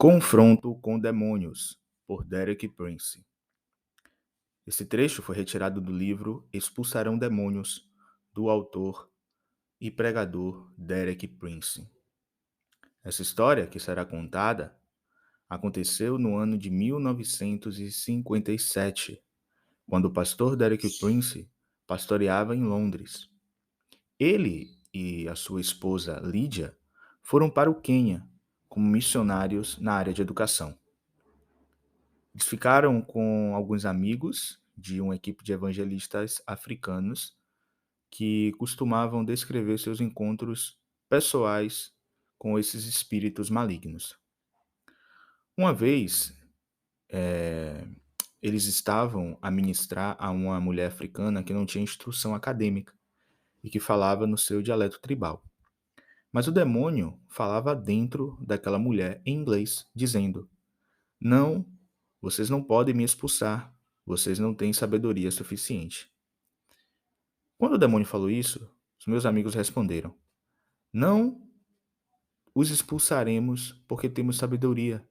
Confronto com Demônios, por Derek Prince. Esse trecho foi retirado do livro Expulsarão Demônios, do autor e pregador Derek Prince. Essa história, que será contada, aconteceu no ano de 1957, quando o pastor Derek Prince pastoreava em Londres. Ele e a sua esposa Lydia foram para o Quênia como missionários na área de educação. Eles ficaram com alguns amigos de uma equipe de evangelistas africanos que costumavam descrever seus encontros pessoais com esses espíritos malignos. Uma vez, eles estavam a ministrar a uma mulher africana que não tinha instrução acadêmica e que falava no seu dialeto tribal. Mas o demônio falava dentro daquela mulher em inglês, dizendo: Não, vocês não podem me expulsar. Vocês não têm sabedoria suficiente. Quando o demônio falou isso, os meus amigos responderam: Não os expulsaremos porque temos sabedoria,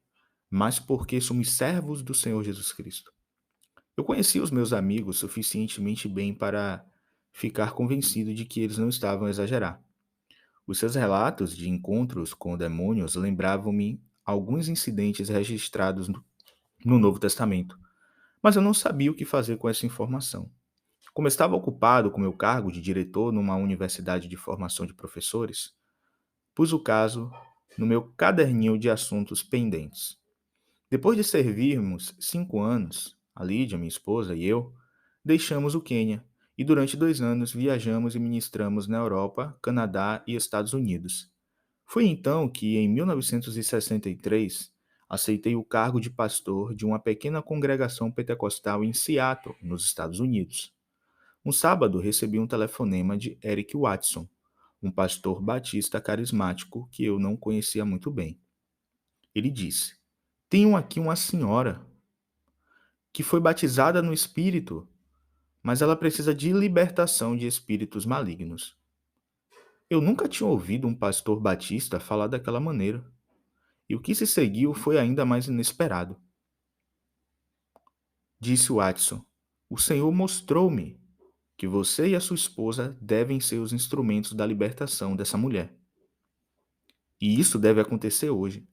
mas porque somos servos do Senhor Jesus Cristo. Eu conheci os meus amigos suficientemente bem para ficar convencido de que eles não estavam a exagerar. Os seus relatos de encontros com demônios lembravam-me alguns incidentes registrados no Novo Testamento, mas eu não sabia o que fazer com essa informação. Como estava ocupado com meu cargo de diretor numa universidade de formação de professores, pus o caso no meu caderninho de assuntos pendentes. Depois de servirmos 5 anos, a Lídia, minha esposa, e eu, deixamos o Quênia e durante 2 anos viajamos e ministramos na Europa, Canadá e Estados Unidos. Foi então que, em 1963, aceitei o cargo de pastor de uma pequena congregação pentecostal em Seattle, nos Estados Unidos. Um sábado recebi um telefonema de Eric Watson, um pastor batista carismático que eu não conhecia muito bem. Ele disse: Tenho aqui uma senhora que foi batizada no Espírito, mas ela precisa de libertação de espíritos malignos. Eu nunca tinha ouvido um pastor batista falar daquela maneira, e o que se seguiu foi ainda mais inesperado. Disse Watson: O Senhor mostrou-me que você e a sua esposa devem ser os instrumentos da libertação dessa mulher. E isso deve acontecer hoje.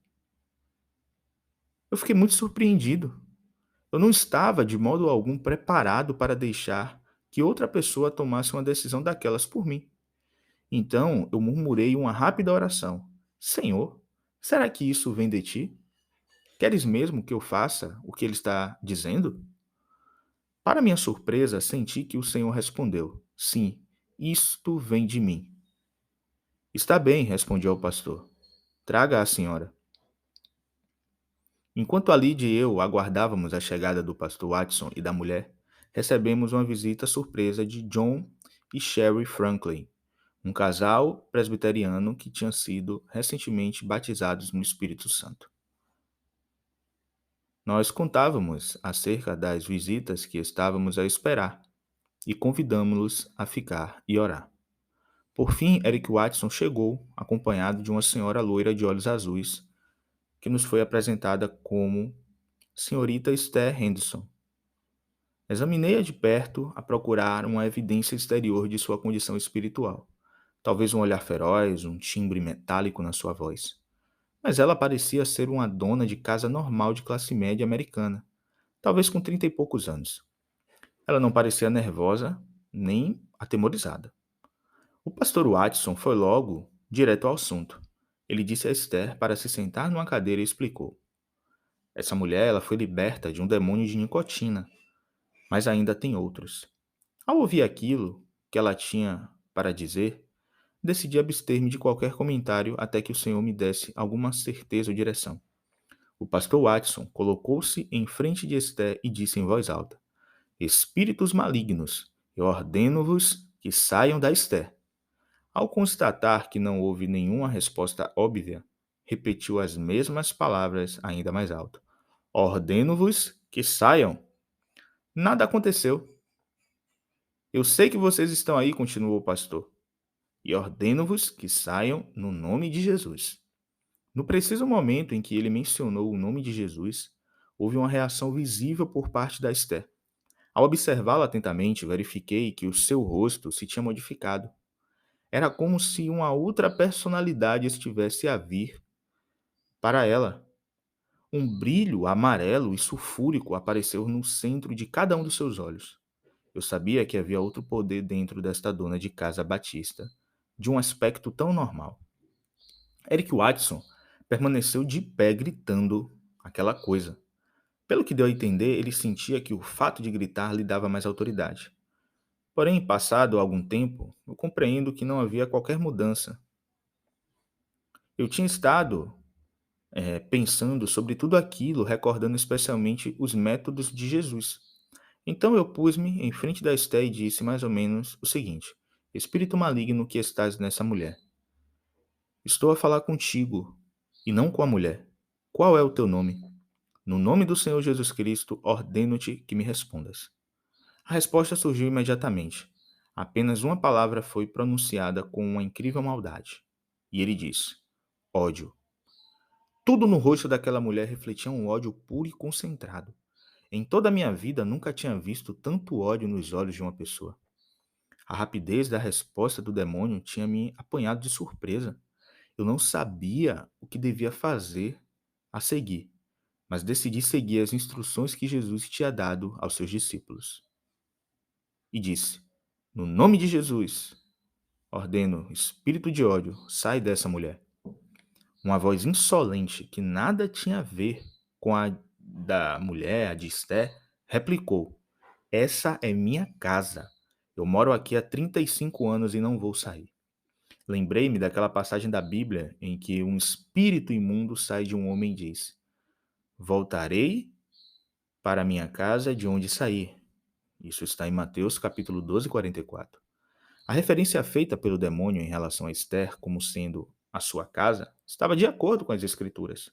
Eu fiquei muito surpreendido. Eu não estava de modo algum preparado para deixar que outra pessoa tomasse uma decisão daquelas por mim. Então eu murmurei uma rápida oração: Senhor, será que isso vem de ti? Queres mesmo que eu faça o que ele está dizendo? Para minha surpresa, senti que o Senhor respondeu: Sim, isto vem de mim. Está bem, respondi ao pastor. Traga a senhora. Enquanto a Lydia e eu aguardávamos a chegada do pastor Watson e da mulher, recebemos uma visita surpresa de John e Sherry Franklin, um casal presbiteriano que tinha sido recentemente batizados no Espírito Santo. Nós contávamos acerca das visitas que estávamos a esperar e convidamos-los a ficar e orar. Por fim, Eric Watson chegou, acompanhado de uma senhora loira de olhos azuis, que nos foi apresentada como Senhorita Esther Henderson. Examinei-a de perto a procurar uma evidência exterior de sua condição espiritual. Talvez um olhar feroz, um timbre metálico na sua voz. Mas ela parecia ser uma dona de casa normal de classe média americana, talvez com 30 e poucos anos. Ela não parecia nervosa, nem atemorizada. O pastor Watson foi logo direto ao assunto. Ele disse a Esther para se sentar numa cadeira e explicou. Essa mulher ela foi liberta de um demônio de nicotina, mas ainda tem outros. Ao ouvir aquilo que ela tinha para dizer, decidi abster-me de qualquer comentário até que o Senhor me desse alguma certeza ou direção. O pastor Watson colocou-se em frente de Esther e disse em voz alta: Espíritos malignos, eu ordeno-vos que saiam da Esther. Ao constatar que não houve nenhuma resposta óbvia, repetiu as mesmas palavras ainda mais alto. Ordeno-vos que saiam. Nada aconteceu. Eu sei que vocês estão aí, continuou o pastor, e ordeno-vos que saiam no nome de Jesus. No preciso momento em que ele mencionou o nome de Jesus, houve uma reação visível por parte da Esther. Ao observá-lo atentamente, verifiquei que o seu rosto se tinha modificado. Era como se uma outra personalidade estivesse a vir para ela. Um brilho amarelo e sulfúrico apareceu no centro de cada um dos seus olhos. Eu sabia que havia outro poder dentro desta dona de casa batista, de um aspecto tão normal. Eric Watson permaneceu de pé gritando aquela coisa. Pelo que deu a entender, ele sentia que o fato de gritar lhe dava mais autoridade. Porém, passado algum tempo, eu compreendo que não havia qualquer mudança. Eu tinha estado pensando sobre tudo aquilo, recordando especialmente os métodos de Jesus. Então eu pus-me em frente da Esté e disse mais ou menos o seguinte: Espírito maligno que estás nessa mulher, estou a falar contigo e não com a mulher. Qual é o teu nome? No nome do Senhor Jesus Cristo, ordeno-te que me respondas. A resposta surgiu imediatamente. Apenas uma palavra foi pronunciada com uma incrível maldade. E ele disse: ódio. Tudo no rosto daquela mulher refletia um ódio puro e concentrado. Em toda a minha vida nunca tinha visto tanto ódio nos olhos de uma pessoa. A rapidez da resposta do demônio tinha me apanhado de surpresa. Eu não sabia o que devia fazer a seguir, mas decidi seguir as instruções que Jesus tinha dado aos seus discípulos. E disse: no nome de Jesus, ordeno, espírito de ódio, sai dessa mulher. Uma voz insolente, que nada tinha a ver com a da mulher, a de Esté, replicou: essa é minha casa. Eu moro aqui há 35 anos e não vou sair. Lembrei-me daquela passagem da Bíblia em que um espírito imundo sai de um homem e diz: voltarei para minha casa de onde saí. Isso está em Mateus capítulo 12, 44. A referência feita pelo demônio em relação a Esther como sendo a sua casa estava de acordo com as Escrituras.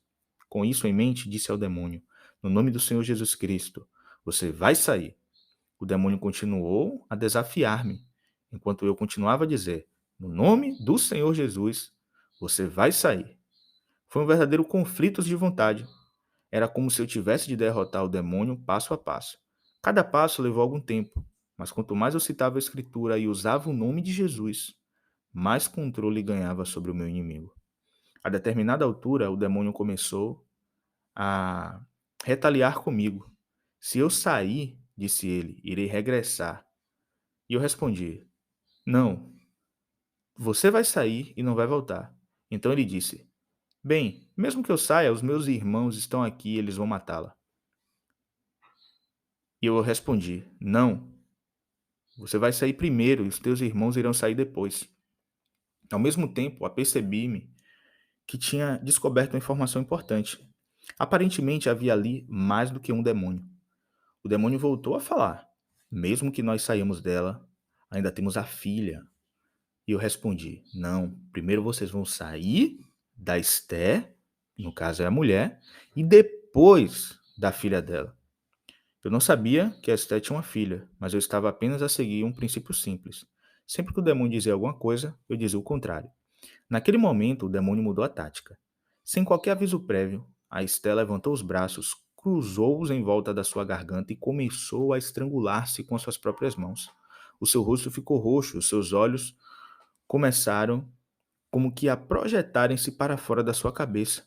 Com isso em mente, disse ao demônio: no nome do Senhor Jesus Cristo, você vai sair. O demônio continuou a desafiar-me, enquanto eu continuava a dizer: no nome do Senhor Jesus, você vai sair. Foi um verdadeiro conflito de vontade. Era como se eu tivesse de derrotar o demônio passo a passo. Cada passo levou algum tempo, mas quanto mais eu citava a Escritura e usava o nome de Jesus, mais controle ganhava sobre o meu inimigo. A determinada altura, o demônio começou a retaliar comigo. Se eu sair, disse ele, irei regressar. E eu respondi: não, você vai sair e não vai voltar. Então ele disse: bem, mesmo que eu saia, os meus irmãos estão aqui e eles vão matá-la. E eu respondi: não, você vai sair primeiro e os teus irmãos irão sair depois. Ao mesmo tempo, apercebi-me que tinha descoberto uma informação importante. Aparentemente havia ali mais do que um demônio. O demônio voltou a falar: mesmo que nós saímos dela, ainda temos a filha. E eu respondi: não, primeiro vocês vão sair da Esté, no caso é a mulher, e depois da filha dela. Eu não sabia que a Esté tinha uma filha, mas eu estava apenas a seguir um princípio simples. Sempre que o demônio dizia alguma coisa, eu dizia o contrário. Naquele momento, o demônio mudou a tática. Sem qualquer aviso prévio, a Esté levantou os braços, cruzou-os em volta da sua garganta e começou a estrangular-se com suas próprias mãos. O seu rosto ficou roxo, os seus olhos começaram como que a projetarem-se para fora da sua cabeça.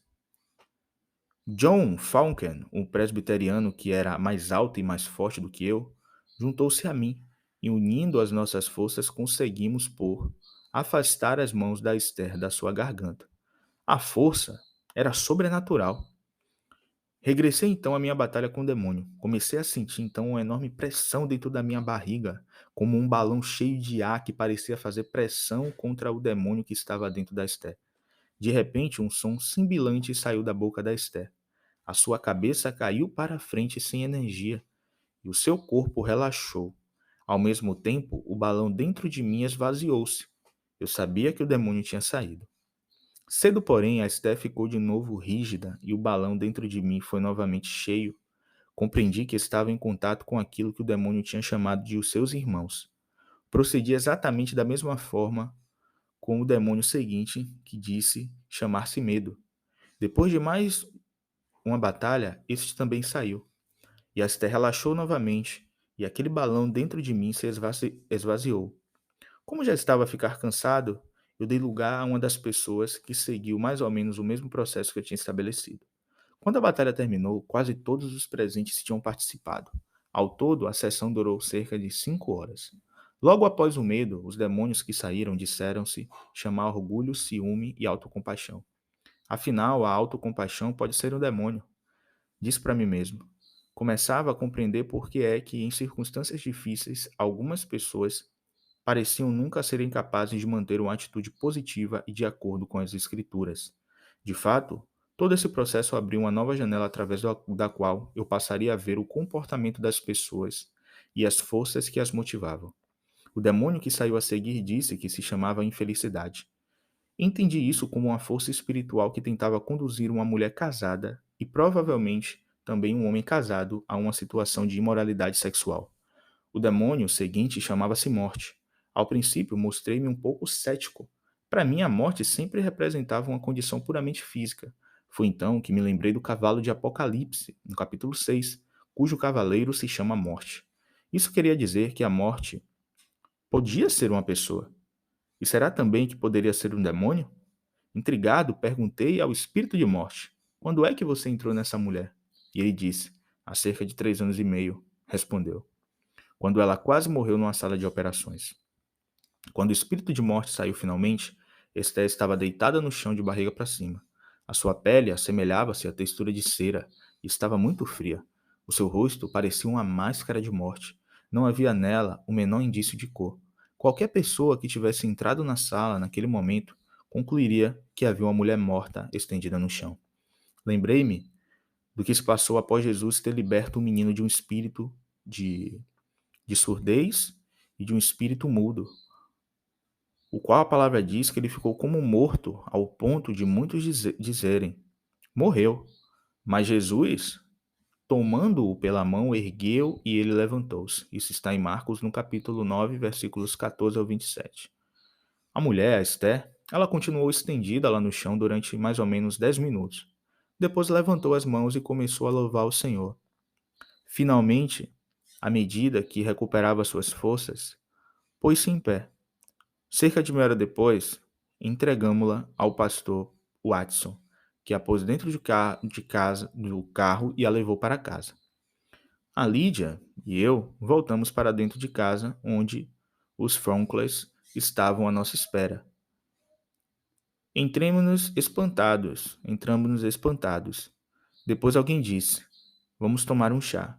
John Falcon, um presbiteriano que era mais alto e mais forte do que eu, juntou-se a mim e, unindo as nossas forças, conseguimos afastar as mãos da Esther da sua garganta. A força era sobrenatural. Regressei então à minha batalha com o demônio. Comecei a sentir então uma enorme pressão dentro da minha barriga, como um balão cheio de ar que parecia fazer pressão contra o demônio que estava dentro da Esther. De repente, um som sibilante saiu da boca da Esther. A sua cabeça caiu para frente sem energia e o seu corpo relaxou. Ao mesmo tempo, o balão dentro de mim esvaziou-se. Eu sabia que o demônio tinha saído. Cedo, porém, a Esther ficou de novo rígida e o balão dentro de mim foi novamente cheio. Compreendi que estava em contato com aquilo que o demônio tinha chamado de os seus irmãos. Procedi exatamente da mesma forma com o demônio seguinte, que disse chamar-se medo. Depois de mais uma batalha, este também saiu. E a Esther relaxou novamente, e aquele balão dentro de mim se esvaziou. Como já estava a ficar cansado, eu dei lugar a uma das pessoas que seguiu mais ou menos o mesmo processo que eu tinha estabelecido. Quando a batalha terminou, quase todos os presentes tinham participado. Ao todo, a sessão durou cerca de 5 horas. Logo após o medo, os demônios que saíram disseram-se chamar orgulho, ciúme e autocompaixão. Afinal, a autocompaixão pode ser um demônio. Disse para mim mesmo. Começava a compreender por que é que, em circunstâncias difíceis, algumas pessoas pareciam nunca serem capazes de manter uma atitude positiva e de acordo com as Escrituras. De fato, todo esse processo abriu uma nova janela através da qual eu passaria a ver o comportamento das pessoas e as forças que as motivavam. O demônio que saiu a seguir disse que se chamava infelicidade. Entendi isso como uma força espiritual que tentava conduzir uma mulher casada e provavelmente também um homem casado a uma situação de imoralidade sexual. O demônio seguinte chamava-se Morte. Ao princípio, mostrei-me um pouco cético. Para mim, a morte sempre representava uma condição puramente física. Foi então que me lembrei do cavalo de Apocalipse, no capítulo 6, cujo cavaleiro se chama Morte. Isso queria dizer que a morte podia ser uma pessoa. E será também que poderia ser um demônio? Intrigado, perguntei ao espírito de morte: Quando é que você entrou nessa mulher? E ele disse: Há cerca de 3 anos e meio, respondeu, quando ela quase morreu numa sala de operações. Quando o espírito de morte saiu finalmente, Esther estava deitada no chão de barriga para cima. A sua pele assemelhava-se à textura de cera e estava muito fria. O seu rosto parecia uma máscara de morte. Não havia nela o menor indício de cor. Qualquer pessoa que tivesse entrado na sala naquele momento concluiria que havia uma mulher morta estendida no chão. Lembrei-me do que se passou após Jesus ter liberto o menino de um espírito de surdez e de um espírito mudo, o qual a palavra diz que ele ficou como morto, ao ponto de muitos dizerem: morreu. Mas Jesus, tomando-o pela mão, ergueu e ele levantou-se. Isso está em Marcos, no capítulo 9, versículos 14 ao 27. A mulher, a Esther, ela continuou estendida lá no chão durante mais ou menos 10 minutos. Depois levantou as mãos e começou a louvar o Senhor. Finalmente, à medida que recuperava suas forças, pôs-se em pé. Cerca de 1 hora depois, entregamo-la ao pastor Watson, que a pôs dentro de casa do carro e a levou para casa. A Lídia e eu voltamos para dentro de casa, onde os Franklins estavam à nossa espera. Entramos-nos espantados. Depois alguém disse: Vamos tomar um chá.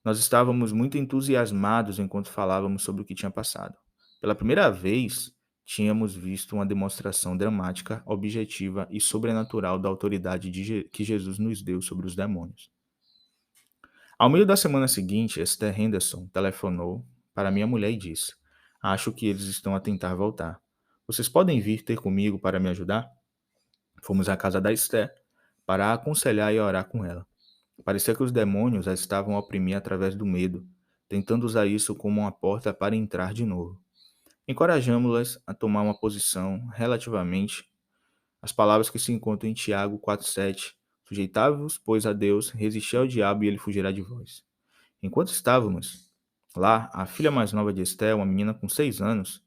Nós estávamos muito entusiasmados enquanto falávamos sobre o que tinha passado. Pela primeira vez, tínhamos visto uma demonstração dramática, objetiva e sobrenatural da autoridade que Jesus nos deu sobre os demônios. Ao meio da semana seguinte, Esther Henderson telefonou para minha mulher e disse: Acho que eles estão a tentar voltar. Vocês podem vir ter comigo para me ajudar? Fomos à casa da Esther para a aconselhar e orar com ela. Parecia que os demônios a estavam a oprimir através do medo, tentando usar isso como uma porta para entrar de novo. Encorajamos-las a tomar uma posição relativamente às palavras que se encontram em Tiago 4,7: Sujeitai-vos, pois, a Deus, resisti ao diabo e ele fugirá de vós. Enquanto estávamos lá, a filha mais nova de Esté, uma menina com 6 anos,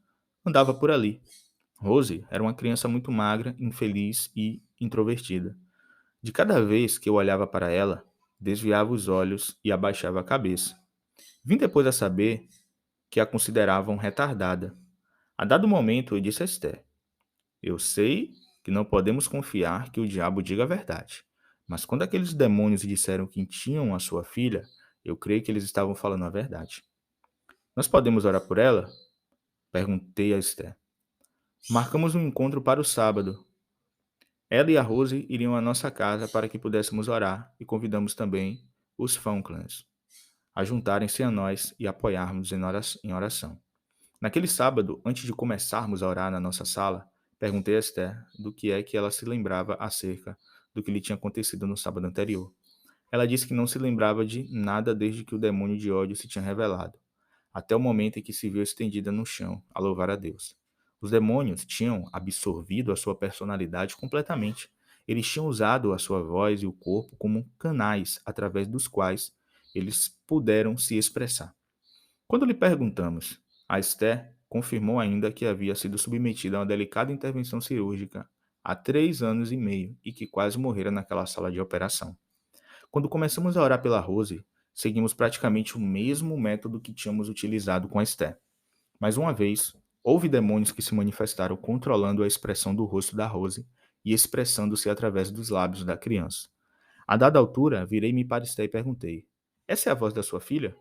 andava por ali. Rose era uma criança muito magra, infeliz e introvertida. De cada vez que eu olhava para ela, desviava os olhos e abaixava a cabeça. Vim depois a saber que a consideravam retardada. A dado momento, eu disse a Esther: Eu sei que não podemos confiar que o diabo diga a verdade, mas quando aqueles demônios disseram que tinham a sua filha, eu creio que eles estavam falando a verdade. Nós podemos orar por ela? Perguntei a Esther. Marcamos um encontro para o sábado. Ela e a Rose iriam à nossa casa para que pudéssemos orar e convidamos também os Falklands a juntarem-se a nós e apoiarmos em oração. Naquele sábado, antes de começarmos a orar na nossa sala, perguntei a Esther do que é que ela se lembrava acerca do que lhe tinha acontecido no sábado anterior. Ela disse que não se lembrava de nada desde que o demônio de ódio se tinha revelado, até o momento em que se viu estendida no chão, a louvar a Deus. Os demônios tinham absorvido a sua personalidade completamente. Eles tinham usado a sua voz e o corpo como canais através dos quais eles puderam se expressar. Quando lhe perguntamos, a Esther confirmou ainda que havia sido submetida a uma delicada intervenção cirúrgica há 3 anos e meio e que quase morrera naquela sala de operação. Quando começamos a orar pela Rose, seguimos praticamente o mesmo método que tínhamos utilizado com a Esther. Mais uma vez, houve demônios que se manifestaram controlando a expressão do rosto da Rose e expressando-se através dos lábios da criança. A dada altura, virei-me para Esther e perguntei: Essa é a voz da sua filha?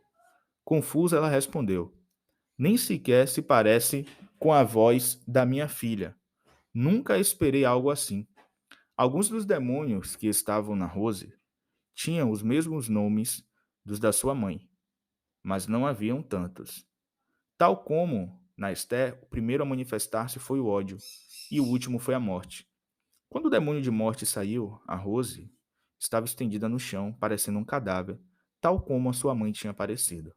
Confusa, ela respondeu: Nem sequer se parece com a voz da minha filha. Nunca esperei algo assim. Alguns dos demônios que estavam na Rose tinham os mesmos nomes dos da sua mãe, mas não haviam tantos. Tal como na Esther, o primeiro a manifestar-se foi o ódio, e o último foi a morte. Quando o demônio de morte saiu, a Rose estava estendida no chão, parecendo um cadáver, tal como a sua mãe tinha parecido.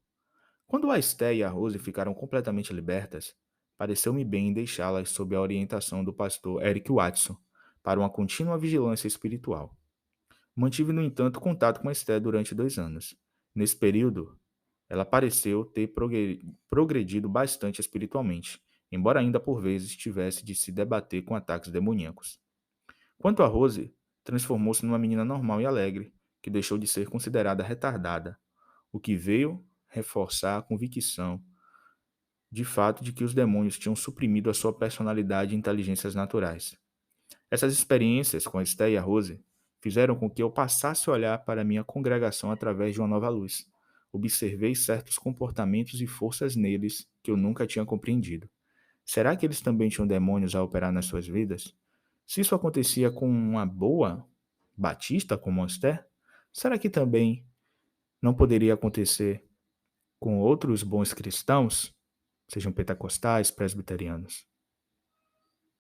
Quando a Esther e a Rose ficaram completamente libertas, pareceu-me bem deixá-las sob a orientação do pastor Eric Watson para uma contínua vigilância espiritual. Mantive, no entanto, contato com a Esther durante 2 anos. Nesse período, ela pareceu ter progredido bastante espiritualmente, embora ainda por vezes tivesse de se debater com ataques demoníacos. Quanto a Rose, transformou-se numa menina normal e alegre, que deixou de ser considerada retardada, o que veio reforçar a convicção de fato de que os demônios tinham suprimido a sua personalidade e inteligências naturais. Essas experiências com a Esther e a Rose fizeram com que eu passasse a olhar para a minha congregação através de uma nova luz. Observei certos comportamentos e forças neles que eu nunca tinha compreendido. Será que eles também tinham demônios a operar nas suas vidas? Se isso acontecia com uma boa batista como a Esther, será que também não poderia acontecer com outros bons cristãos, sejam pentecostais, presbiterianos?